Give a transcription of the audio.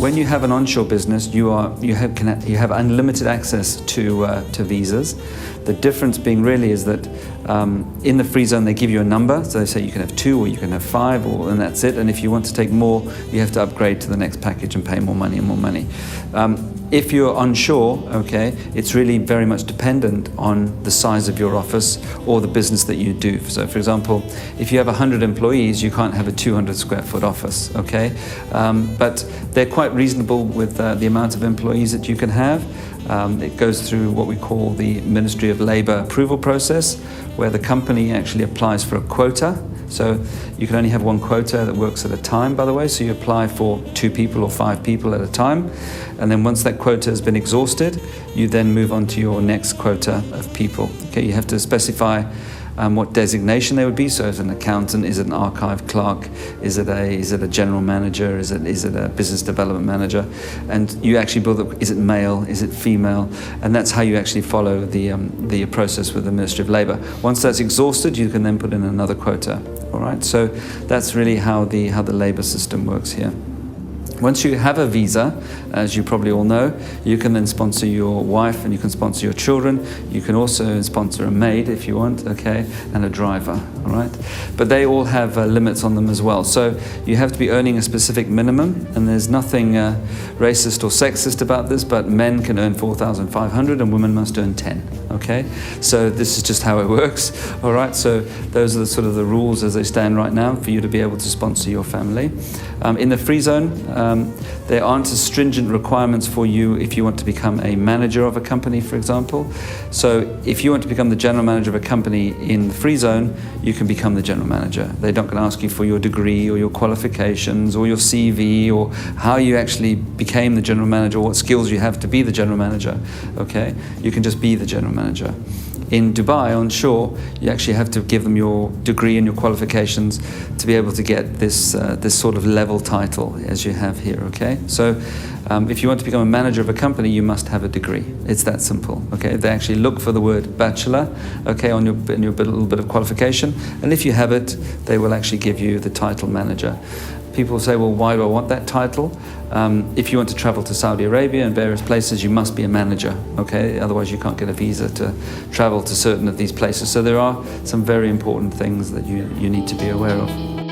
when you have an onshore business, you have unlimited access to visas. The difference being really is that in the free zone they give you a number, so they say you can have 2 or you can have 5, and that's it. And if you want to take more, you have to upgrade to the next package and pay more money and more money. If you're onshore, okay, it's really very much dependent on the size of your office or the business that you do. So, for example, if you have 100 employees, you can't have a 200 square foot office, okay? But they're quite reasonable with the amount of employees that you can have. It goes through what we call the Ministry of Labour approval process, where the company actually applies for a quota. So you can only have one quota that works at a time, by the way. So you apply for 2 people or 5 people at a time. And then once that quota has been exhausted, you then move on to your next quota of people. Okay, you have to specify what designation they would be. So as an accountant, is it an archive clerk? Is it a general manager? Is it a business development manager? And you actually build up, is it male? Is it female? And that's how you actually follow the process with the Ministry of Labour. Once that's exhausted, you can then put in another quota. All right. So that's really how the labour system works here. Once you have a visa, as you probably all know, you can then sponsor your wife and you can sponsor your children. You can also sponsor a maid if you want, okay, and a driver, all right? But they all have limits on them as well. So you have to be earning a specific minimum, and there's nothing racist or sexist about this, but men can earn 4,500 and women must earn 10, okay? So this is just how it works, all right? So those are the sort of the rules as they stand right now for you to be able to sponsor your family. In the free zone, there aren't as stringent requirements for you if you want to become a manager of a company, for example. So if you want to become the general manager of a company in the free zone, you can become the general manager. They're not going to ask you for your degree or your qualifications or your CV or how you actually became the general manager or what skills you have to be the general manager. Okay, you can just be the general manager. In Dubai, onshore, you actually have to give them your degree and your qualifications to be able to get this sort of level title as you have here, okay? So if you want to become a manager of a company, you must have a degree. It's that simple, okay? They actually look for the word bachelor, okay, on your little bit of qualification, and if you have it, they will actually give you the title manager. People say, well, why do I want that title? If you want to travel to Saudi Arabia and various places, you must be a manager, okay? Otherwise you can't get a visa to travel to certain of these places. So there are some very important things that you need to be aware of.